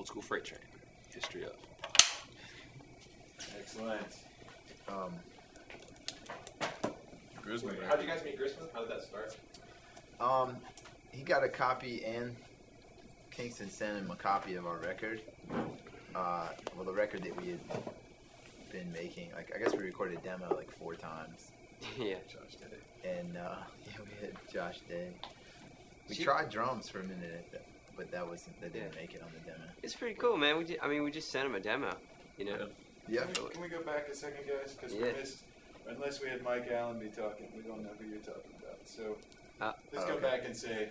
Old School Freight Train. History of. Excellent. Grisman. How'd you guys meet Grisman? How did that start? He got a copy, and Kingston sent him a copy of our record. Well, the record that we had been making. Like, I guess we recorded a demo like 4 times. Yeah. Josh Day. And we had Josh Day. We tried drums for a minute, but that didn't make it on the demo. It's pretty cool, man. We just sent him a demo, you know. Yeah. Can we go back a second, guys? Because we missed. Unless we had Mike Allenby talking, we don't know who you're talking about. So let's go back and say,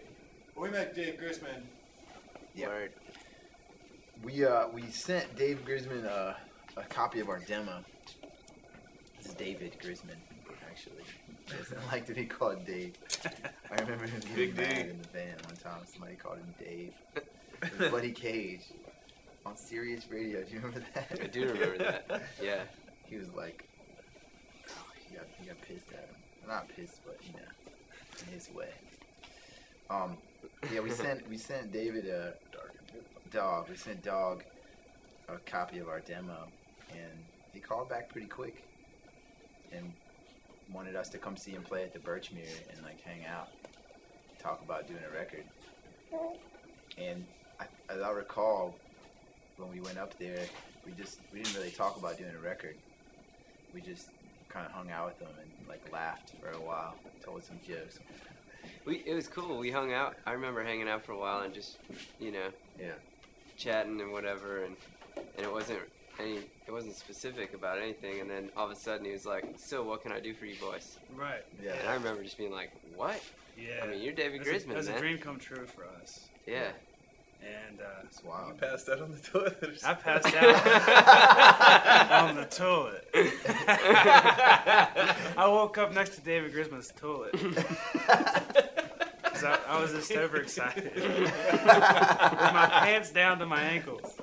we met Dave Grisman. Yeah. Word. We sent Dave Grisman a copy of our demo. This is David Grisman, actually. He doesn't like to be called Dave. I remember him getting mad in the band one time. Somebody called him Dave. It was Buddy Cage on Sirius Radio. Do you remember that? I do remember that. Yeah. He was like, he got pissed at him. Not pissed, but you know, in his way. Yeah, we sent David Dog. We sent Dog a copy of our demo, and he called back pretty quick, and wanted us to come see him play at the Birchmere and like hang out, talk about doing a record. And as I recall, when we went up there, we didn't really talk about doing a record. We just kind of hung out with them and like laughed for a while, told some jokes. It was cool. We hung out. I remember hanging out for a while and just, you know, chatting and whatever, and it wasn't specific about anything. And then all of a sudden he was like, "So what can I do for you boys?" Right. Yeah. And I remember just being like, "What?" Yeah. I mean, you're David Grisman, man. It was a dream come true for us. Yeah. And it's wild. You passed out on the toilet. I passed out on the toilet. I woke up next to David Grisman's toilet. I was just overexcited. With my pants down to my ankles.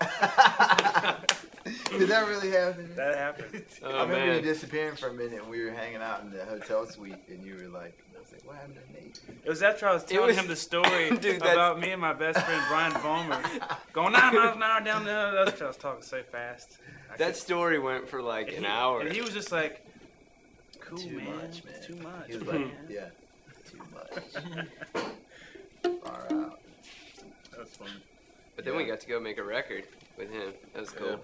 Did that really happen? That happened. I remember you disappearing for a minute, and we were hanging out in the hotel suite, and you were like, I was like, what happened to Nate? It was after I was telling him the story about me and my best friend Brian Vollmer going down there. That's because I was talking so fast. That story went for like an hour. And he was just like, cool, too much, man. Too much. He was like, yeah, too much. Far out. That was fun. But then we got to go make a record with him. That was cool.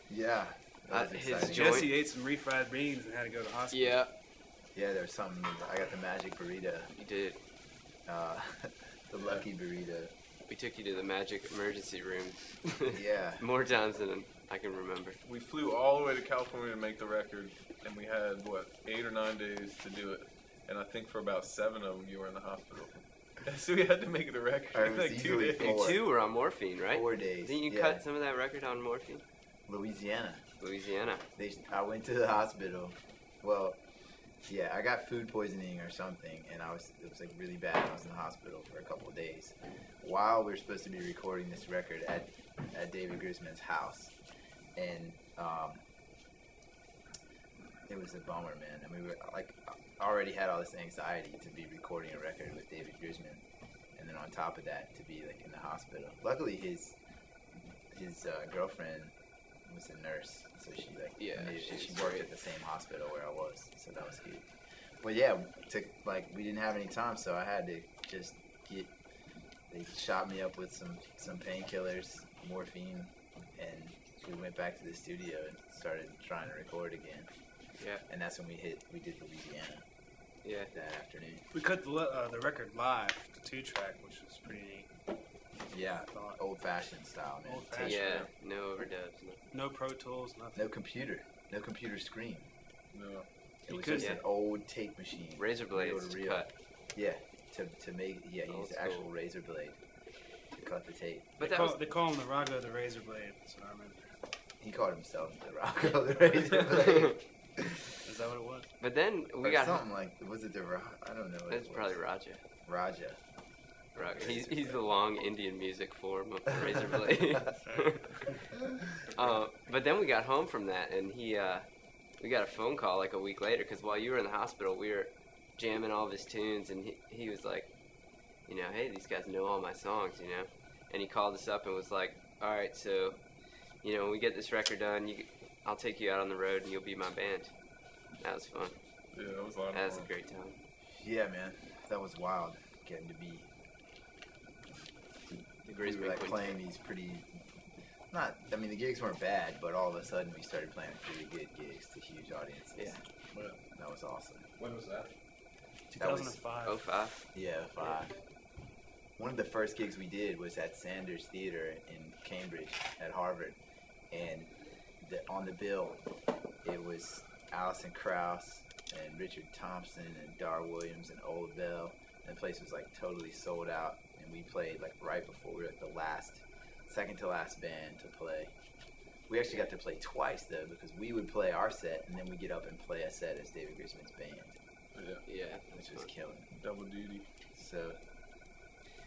Yeah. That was exciting. Jesse ate some refried beans and had to go to the hospital. Yeah. Yeah, there was something. I got the magic burrito. You did. The lucky burrito. We took you to the magic emergency room. Yeah. More times than I can remember. We flew all the way to California to make the record, and we had, 8 or 9 days to do it. And I think for about 7 of them, you were in the hospital. So we had to make it a record in like 2 days. And 2 were on morphine, right? 4 days. Didn't you cut some of that record on morphine? Louisiana. I went to the hospital. Well, yeah, I got food poisoning or something, and it was like really bad. I was in the hospital for a couple of days while we were supposed to be recording this record at David Grisman's house, and it was a bummer, man. And we were like, already had all this anxiety to be recording a record with David Grisman, and then on top of that, to be like in the hospital. Luckily, his girlfriend was a nurse, so she worked at the same hospital where I was, so that was good. But yeah, we didn't have any time, so I had to just they shot me up with some painkillers, morphine, and we went back to the studio and started trying to record again. Yeah. And that's when we did Louisiana. Yeah. That afternoon. We cut the record live, the 2-track, which was pretty neat. Yeah, old-fashioned style, man. Old-fashioned. Yeah, no overdubs. No Pro Tools, nothing. No computer screen. No. It was just an old tape machine. Razor blades to cut. Yeah, to make, he used the actual razor blade to cut the tape. But they call him the Rocco the Razor Blade, so I remember. He called himself the Rocco the Razor Blade. Is that what it was? But then we got something like, was it I don't know. It's probably Raja. Raja. He's the long Indian music form of the razor blade. But then we got home from that, and we got a phone call like a week later, because while you were in the hospital, we were jamming all of his tunes, and he was like, hey, these guys know all my songs, and he called us up and was like, all right, so, when we get this record done, I'll take you out on the road and you'll be my band. That was fun. Yeah, that was a lot of fun. That was a great time. Yeah, man, that was wild. Getting to be we were like playing these pretty. The gigs weren't bad, but all of a sudden we started playing pretty good gigs to huge audiences. Yeah. That was awesome. When was that? 2005. 05. Yeah, 05. One of the first gigs we did was at Sanders Theater in Cambridge at Harvard, and on the bill it was Alison Krauss and Richard Thompson and Dar Williams and Ola Bell, and the place was like totally sold out, and we played like right before we were like the second to last band to play. We actually got to play twice though, because we would play our set and then we'd get up and play a set as David Grisman's band. Yeah, which was killing. Double duty. So,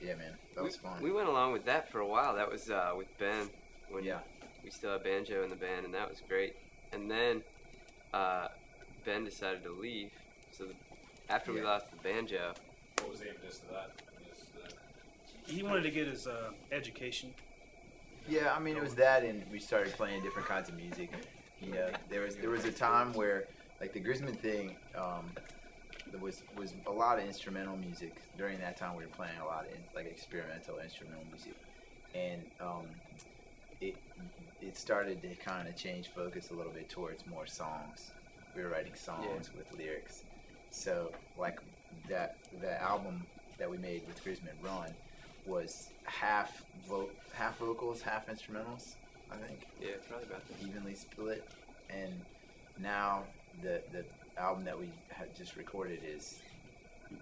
yeah, man, that was fun. We went along with that for a while. That was with Ben when we still had banjo in the band, and that was great. And then Ben decided to leave. So after we lost the banjo, What was the impetus to that? He wanted to get his education. Yeah, it was that, and we started playing different kinds of music. There was a time where, like, the Grisman thing, there was a lot of instrumental music. During that time, we were playing a lot of experimental instrumental music, and it started to kind of change focus a little bit towards more songs. We were writing songs with lyrics. So, like, the album that we made with Grisman, Run, was half vocals, half instrumentals, I think. Yeah, probably about that. Evenly split. And now the album that we had just recorded is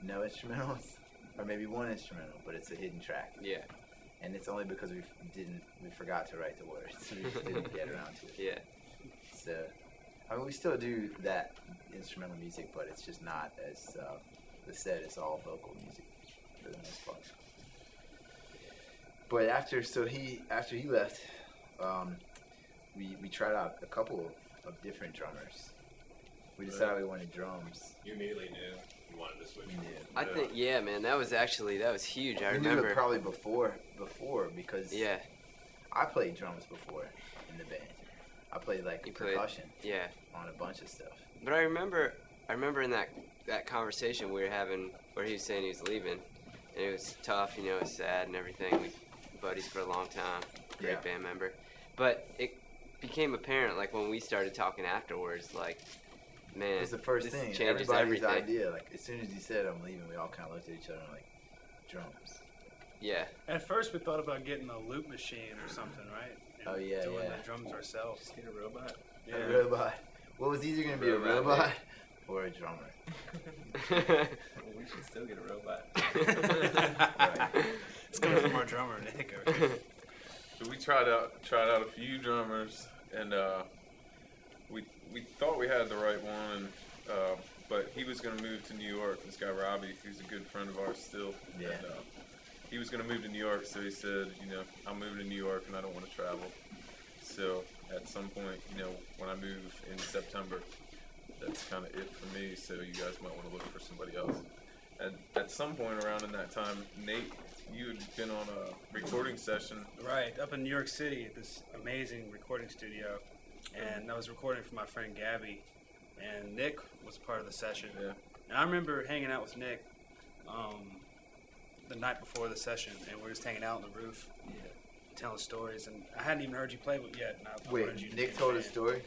no instrumentals, or maybe one instrumental, but it's a hidden track. Yeah. And it's only because we forgot to write the words. We just didn't get around to it. Yeah. So, we still do that instrumental music, but it's just not as the set is all vocal music for the most part. But after he left, we tried out a couple of different drummers. We decided we wanted drums. You immediately knew you wanted to switch. We knew. I think, man, that was huge. I we remember. knew it probably before because Yeah. I played drums before in the band. I played percussion. On a bunch of stuff. But I remember in that conversation we were having where he was saying he was leaving, and it was tough, it was sad and everything. We were buddies for a long time, great band member. But it became apparent, like, when we started talking afterwards, like, man, it was the first thing. Changes Everybody's everything. idea. Like, as soon as he said I'm leaving, we all kind of looked at each other and like, drums. Yeah. At first, we thought about getting a loop machine or something, right? And doing the drums ourselves. Just get a robot. Yeah. A robot. What was easier going to be, a robot or a drummer? Well, we should still get a robot. Right. It's coming from our drummer, Nick. So we tried out a few drummers, and we thought we had the right one, but he was going to move to New York. This guy Robbie, who's a good friend of ours still. Yeah. And, he was going to move to New York, so he said, I'm moving to New York and I don't want to travel. So at some point, when I move in September, that's kind of it for me. So you guys might want to look for somebody else. And at some point around in that time, Nate, you had been on a recording session. Right, up in New York City at this amazing recording studio. And I was recording for my friend Gabby. And Nick was part of the session. Yeah. And I remember hanging out with Nick the night before the session. And we were just hanging out on the roof, telling stories. And I hadn't even heard you play yet. And I wanted you to Nick told a story?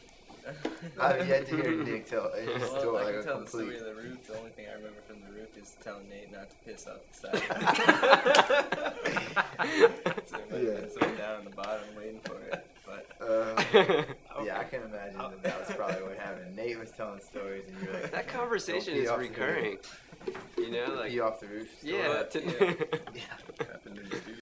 I've yet to hear Nick tell his story. Well, I like can tell complete. the story of the roof. The only thing I remember from the roof is telling Nate not to piss off the side. So everybody sitting down on the bottom waiting for it. But yeah, I can imagine that was probably what happened. Nate was telling stories, and you're like, that conversation is recurring. Like, pee off the roof. Yeah. Yeah. Happened in the studio.